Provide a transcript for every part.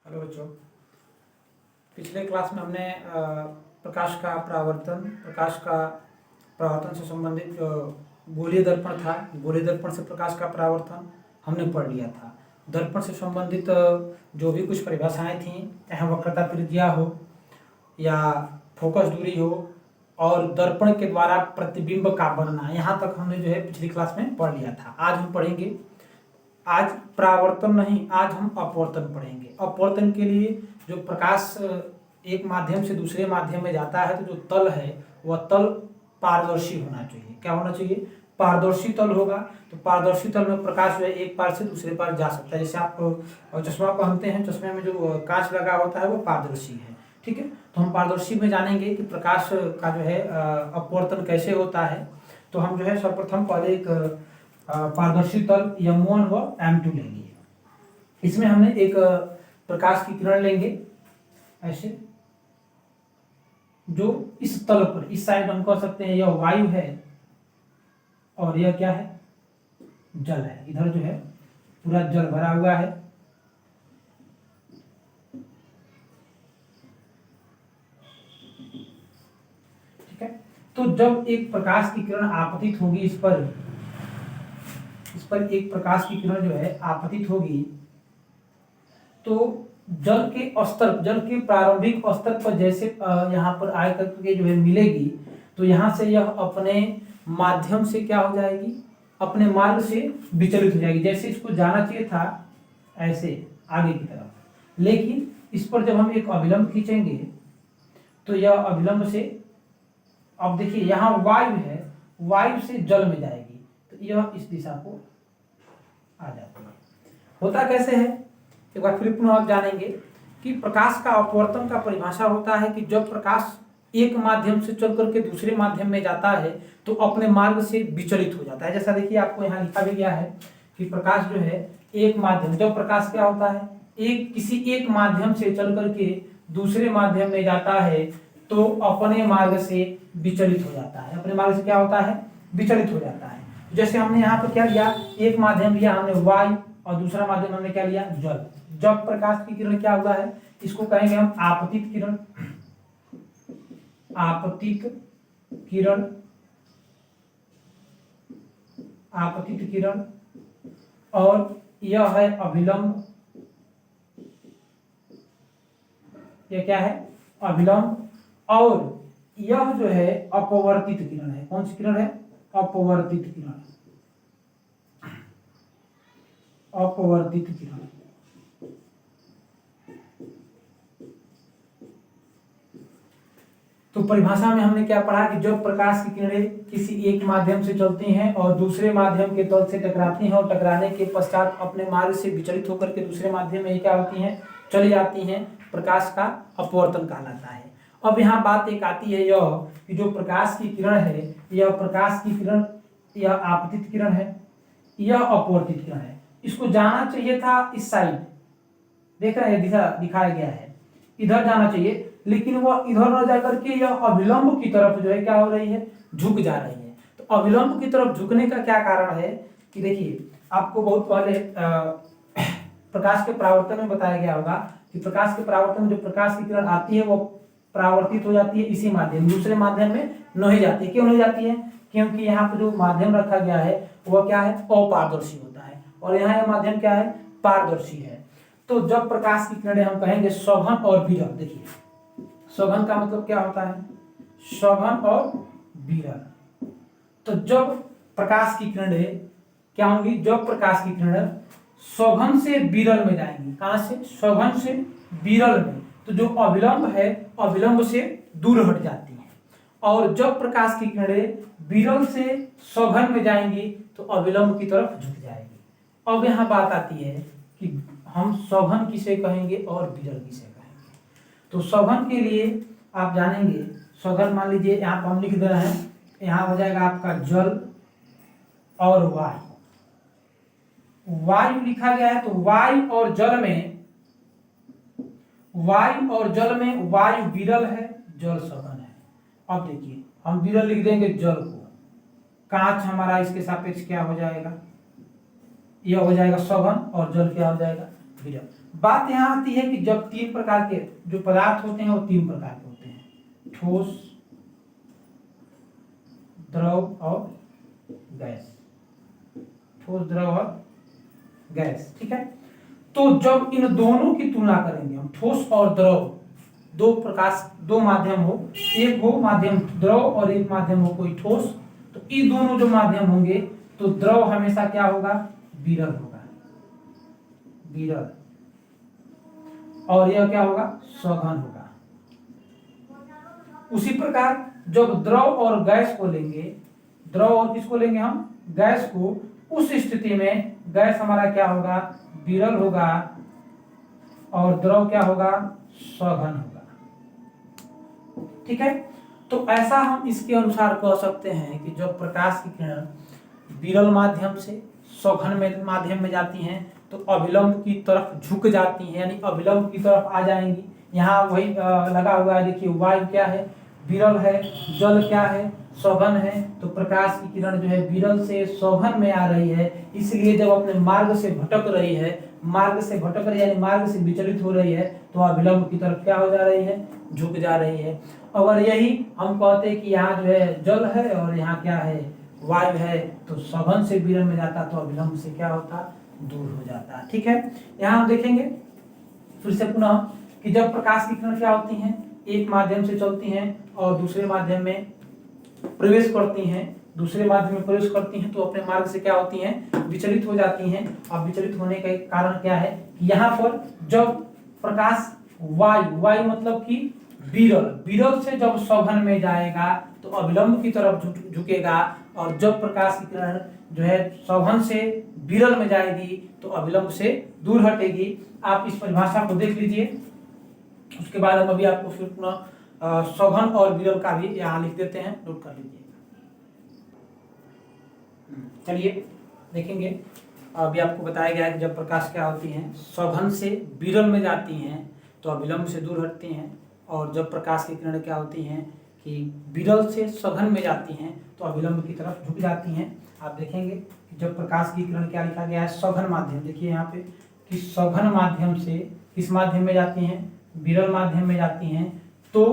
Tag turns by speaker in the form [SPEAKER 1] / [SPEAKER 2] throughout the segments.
[SPEAKER 1] Hello बच्चों, पिछले class में हमने प्रकाश का परावर्तन से संबंधित जो गोलीय दर्पण था, गोलीय दर्पण से प्रकाश का परावर्तन हमने पढ़ लिया था। दर्पण से संबंधित जो भी कुछ परिभाषाएं थीं, चाहे वक्रता त्रिज्या हो या फोकस दूरी हो और दर्पण के द्वारा प्रतिबिंब का बनना, यहाँ तक हमने जो है पिछली क्लास में पढ़ लिया था। आज हम पढ़ेंगे, आज परावर्तन नहीं, आज हम अपवर्तन पढ़ेंगे। अपवर्तन के लिए जो प्रकाश एक माध्यम से दूसरे माध्यम में जाता है, तो जो तल है वह तल पारदर्शी होना चाहिए। क्या होना चाहिए? पारदर्शी तल होगा। तो पारदर्शी तल में प्रकाश जो है एक पार से दूसरे पार जा सकता है। जैसे आप चश्मा पहनते हैं, चश्मे में जो कांच लगा होता है वो पारदर्शी है, ठीक है। तो हम पारदर्शी में जानेंगे कि प्रकाश का जो है अपवर्तन कैसे होता है। तो हम जो है सर्वप्रथम पहले एक पारदर्शी तल M1 व M2 लेंगे। इसमें हमने एक प्रकाश की किरण लेंगे ऐसे, जो इस तल पर, इस साइड हम कह सकते हैं यह वायु है और यह क्या है? जल है। इधर जो है पूरा जल भरा हुआ है। ठीक है। तो जब एक प्रकाश की किरण आपतित होगी इस पर एक प्रकाश की किरण जो है आपतित होगी, तो जल के प्रारंभिक स्तर पर जैसे यहाँ पर आयतन के जो है मिलेगी, तो यहाँ से यह अपने माध्यम से क्या हो जाएगी? अपने मार्ग से विचलित हो जाएगी। जैसे इसको जाना चाहिए था ऐसे आगे की तरफ, लेकिन इस पर जब हम एक अभिलंब खींचेंगे तो यह अभिलंब से, अब देखिए यहाँ वायु है, वायु से जल में जाएगी, तो यह इस दिशा को आ जाती है। होता कैसे है? एक बार फिर पुनः आप जानेंगे कि प्रकाश का अपवर्तन का परिभाषा होता है कि जब प्रकाश एक माध्यम से चल करके दूसरे माध्यम में जाता है तो अपने मार्ग से विचलित हो जाता है। जैसा देखिए आपको यहाँ लिखा भी गया है कि प्रकाश जो है एक माध्यम, जब प्रकाश क्या होता है किसी एक माध्यम से चल करके दूसरे माध्यम में जाता है तो अपने मार्ग से विचलित हो जाता है। अपने मार्ग से क्या होता है? विचलित हो जाता है। जैसे हमने यहाँ पर क्या लिया, एक माध्यम लिया हमने वायु और दूसरा माध्यम हमने क्या लिया? जल। जब प्रकाश की किरण क्या हुआ है, इसको कहेंगे हम आपतित किरण। आपतित किरण, आपतित किरण, और यह है अभिलंब। यह क्या है? अभिलंब। और यह जो है अपवर्तित किरण है। कौन सी किरण है? अपवर्तित किरण। अपवर्तित किरण। तो परिभाषा में हमने क्या पढ़ा कि जब प्रकाश की किरणें किसी एक माध्यम से चलती हैं और दूसरे माध्यम के तल से टकराती हैं और टकराने के पश्चात अपने मार्ग से विचलित होकर के दूसरे माध्यम में क्या होती हैं? चली जाती हैं, प्रकाश का अपवर्तन कहलाता है। अब यहाँ बात एक आती है यह कि जो प्रकाश की किरण है, यह प्रकाश की किरण, यह आपतित किरण है, यह अपवर्तित किरण है। इसको जाना चाहिए था इस साइड, देख रहे हैं दिशा दिखाया गया है, इधर जाना चाहिए, लेकिन वह इधर न जाकर के यह अभिलंब की तरफ जो है क्या हो रही है? झुक जा रही है। तो अभिलंब की तरफ झुकने का क्या कारण है कि देखिए आपको बहुत पहले प्रकाश के परावर्तन में बताया गया होगा कि प्रकाश के परावर्तन में जो प्रकाश की किरण आती है वो परावर्तित हो जाती है इसी माध्यम, दूसरे माध्यम में नहीं जाती है। क्यों नहीं जाती है? क्योंकि यहाँ पर जो माध्यम रखा गया है वह क्या है? अपारदर्शी होता है, और यहाँ यह माध्यम क्या है? पारदर्शी है। तो जब प्रकाश की किरणें हम कहेंगे सघन और विरल, देखिए सघन का मतलब क्या होता है? सघन और विरल। तो जब प्रकाश की किरणें क्या होंगी? जब प्रकाश की किरणें सघन से विरल में जाएंगी। कहां से? सघन से विरल में, तो जो अभिलंब है अभिलंब से दूर हट जाती है। और जब प्रकाश की किरणें विरल से सघन में जाएंगी तो अभिलंब की तरफ झुक जाएगी। अब यहाँ बात आती है कि हम सघन किसे कहेंगे और विरल किसे कहेंगे। तो सघन के लिए आप जानेंगे, सघन मान लीजिए यहाँ पर हम लिख दे रहे हैं, यहाँ हो जाएगा आपका जल और वायु। वायु लिखा गया है तो वायु और जल में वायु विरल है, जल सघन है। अब देखिए हम विरल लिख देंगे जल को, कांच हमारा इसके सापेक्ष क्या हो जाएगा? यह हो जाएगा सघन और जल क्या हो जाएगा? विरल। बात यहाँ आती है कि जब तीन प्रकार के जो पदार्थ होते हैं वो तीन प्रकार के होते हैं, ठोस, द्रव और गैस। ठोस, द्रव और गैस, ठीक है। तो जब इन दोनों की तुलना करेंगे हम, ठोस और द्रव, दो माध्यम हो, एक हो माध्यम द्रव और एक माध्यम हो कोई ठोस, तो ये दोनों जो माध्यम होंगे तो द्रव हमेशा क्या होगा, विरल होगा, विरल, और यह क्या होगा, सघन होगा। उसी प्रकार जब द्रव और गैस को लेंगे, द्रव और किसको लेंगे हम, गैस को, उस स्थिति में गैस हमारा क्या होगा, विरल होगा, और द्रव क्या होगा, सघन होगा, ठीक है। तो ऐसा हम इसके अनुसार कह सकते हैं कि जब प्रकाश की किरण विरल माध्यम से सघन में माध्यम में जाती हैं तो अभिलंब की तरफ झुक जाती हैं, यानी अभिलंब की तरफ आ जाएंगी। यहाँ वही लगा हुआ है, देखिए वायु क्या है, विरल है, जल क्या है, सघन है। तो प्रकाश की किरण जो है विरल से सघन में आ रही है, इसलिए जब अपने मार्ग से भटक रही है, मार्ग से भटक रही है यानी मार्ग से विचलित हो रही है, तो अभिलंब की तरफ क्या हो जा रही है, झुक जा रही है। अगर यही हम कहते हैं कि यहाँ जो है जल है और यहाँ क्या है, वायु है, तो सघन से विरल में जाता तो अभिलंब से क्या होता, दूर हो जाता, ठीक है। यहाँ हम देखेंगे फिर से पुनः कि जब प्रकाश की किरण क्या होती हैं, एक माध्यम से चलती हैं और दूसरे माध्यम में प्रवेश करती हैं, दूसरे माध्यम में प्रवेश करती हैं तो अपने मार्ग से क्या होती हैं, विचलित हो जाती हैं। अब विचलित होने का कारण क्या है कि यहाँ पर जब प्रकाश वायु मतलब कि विरल से जब सघन में जाएगा तो अभिलंब की तरफ झुकेगा, और जब प्रकाश की किरण जो है सघन से विरल में जाएगी तो अभिलंब से दूर हटेगी। आप इस परिभाषा को देख लीजिए, उसके बाद हम अभी आपको फिर पुनः सघन और विरल का भी यहाँ लिख देते हैं, नोट कर लीजिए। चलिए देखेंगे, अभी आपको बताया गया है कि जब प्रकाश क्या होती हैं, सघन से विरल में जाती हैं तो अभिलंब से दूर हटती हैं, और जब प्रकाश की किरण क्या होती हैं कि विरल से सघन में जाती हैं तो अभिलंब की तरफ झुक जाती हैं। आप देखेंगे कि जब प्रकाश की किरण क्या लिखा गया है, सघन माध्यम, देखिए यहाँ पे कि सघन माध्यम से किस माध्यम में जाती हैं, विरल माध्यम में जाती हैं, तो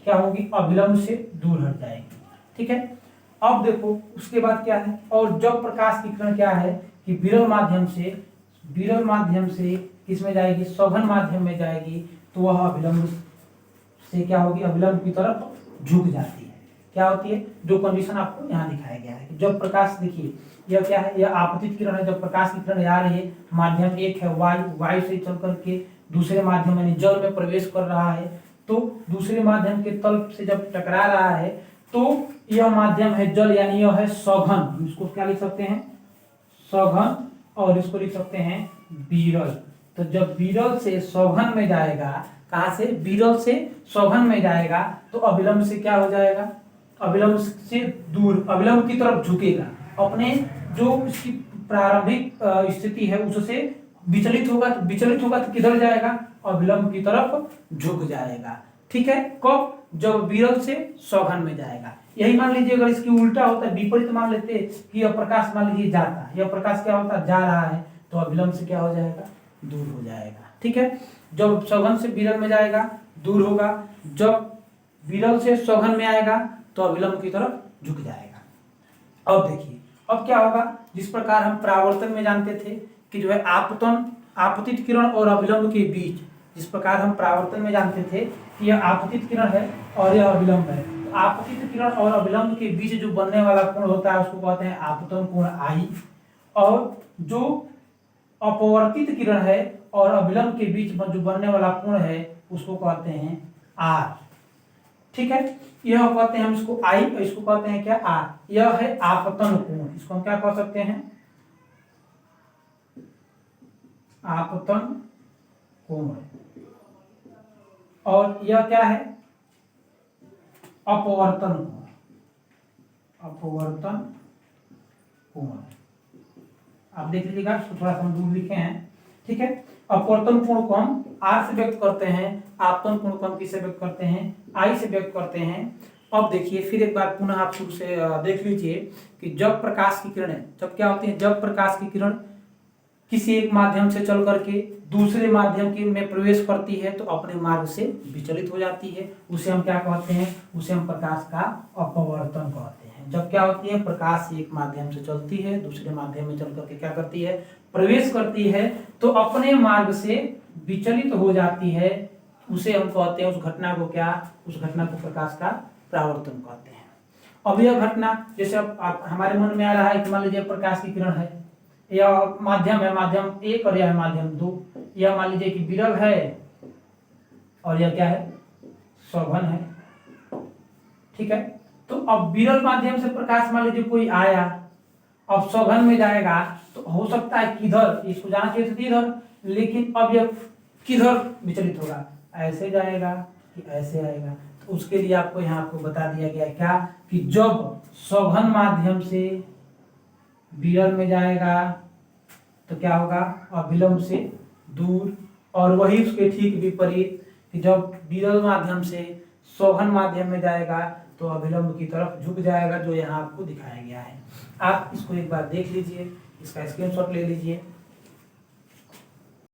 [SPEAKER 1] क्या होगी, अभिलंब से दूर हट जाएगी, ठीक है। अब देखो उसके बाद क्या है, और जब प्रकाश की किरण क्या है कि विरल माध्यम से किस में जाएगी, सघन माध्यम में जाएगी, तो वह अभिलंब से क्या होगी, अभिलंब की तरफ झुक जाती है। क्या होती है, जो कंडीशन आपको यहाँ दिखाया गया है कि जब प्रकाश, देखिए यह क्या है, यह आपतित किरण है। जब प्रकाश की किरण आ रही है, माध्यम एक है वायु से चल करके दूसरे माध्यम यानी जल में प्रवेश कर रहा है, तो दूसरे माध्यम के तल से जब टकरा रहा है तो यह माध्यम है जल, यानी यह है सघन। इसको क्या लिख सकते हैं, सघन, और इसको लिख सकते हैं विरल। तो जब विरल से सघन में जाएगा, कहां से, विरल से सघन में जाएगा, तो अभिलंब से क्या हो जाएगा, अभिलंब से दूर, अभिलंब की तरफ झुकेगा, अपने जो इसकी प्रारंभिक स्थिति है उससे विचलित होगा तो किधर जाएगा, अभिलंब की तरफ झुक जाएगा, ठीक है। कब, जब विरल से सघन में जाएगा। यही मान लीजिए अगर इसकी उल्टा होता है, विपरीत मान लेते कि यह प्रकाश मान लीजिए जाता है, यह प्रकाश क्या होता है, जा रहा है, तो अभिलंब से क्या हो जाएगा, दूर हो जाएगा, ठीक है। जब सघन से विरल में जाएगा दूर होगा, जब विरल से सघन में आएगा तो अभिलंब की तरफ झुक जाएगा। अब देखिए अब क्या होगा, जिस प्रकार हम परावर्तन में जानते थे कि जो है आपतित किरण और अभिलंब के बीच, जिस प्रकार हम परावर्तन में जानते थे कि यह आपतित किरण है और यह अभिलंब है, तो आपतित किरण और अभिलंब के बीच जो बनने वाला कोण होता है उसको कहते हैं आपतन कोण आई, और जो अपवर्तित किरण है और अभिलंब के बीच जो बनने वाला कोण है उसको कहते हैं आर, ठीक है। यह कहते हैं हम इसको आई और इसको कहते हैं क्या, आर। यह है आपतन कोण, इसको हम क्या कह सकते हैं, आपतन कोण। और यह क्या है, अपवर्तन कोण, अपवर्तन कोण। आप देख लीजिएगा, थोड़ा सा हम दूर लिखे हैं, ठीक है। अपवर्तन कोण को हम आर से व्यक्त करते हैं, आपतन कोण को हम किससे व्यक्त करते हैं, आई से व्यक्त करते हैं। अब देखिए फिर एक बार पुनः आप शुरू से देख लीजिए कि जब प्रकाश की किरणें, जब क्या होती है, जब प्रकाश की किरण किसी एक माध्यम से चल करके दूसरे माध्यम के में प्रवेश करती है तो अपने मार्ग से विचलित हो जाती है, उसे हम क्या कहते हैं, उसे हम प्रकाश का अपवर्तन कहते हैं। जब क्या होती है, प्रकाश एक माध्यम से चलती है, दूसरे माध्यम में चल करके क्या करती है, प्रवेश करती है, तो अपने मार्ग से विचलित हो जाती है, उसे हम कहते हैं, उस घटना को क्या, उस घटना को प्रकाश का परावर्तन कहते हैं। अब यह घटना जैसे आप हमारे मन में आ रहा है कि मान लीजिए प्रकाश की किरण है, यह माध्यम है, माध्यम एक और यह है माध्यम दो, यह मान लीजिए कि विरल है और यह क्या है, सघन है, ठीक है। तो अब विरल माध्यम से प्रकाश मान लीजिए कोई आया, अब सघन में जाएगा तो हो सकता है किधर, इसको जाना चाहिए था इधर, लेकिन अब यह किधर विचलित होगा, ऐसे जाएगा कि ऐसे आएगा। तो उसके लिए आपको यहाँ आपको बता दिया गया क्या, कि जब सघन माध्यम से विरल में जाएगा तो क्या होगा, अभिलंब से दूर, और वही उसके ठीक विपरीत कि जब विरल माध्यम से सघन माध्यम में जाएगा तो अभिलंब की तरफ झुक जाएगा, जो यहाँ आपको दिखाया गया है। आप इसको एक बार देख लीजिए, इसका स्क्रीनशॉट ले लीजिए।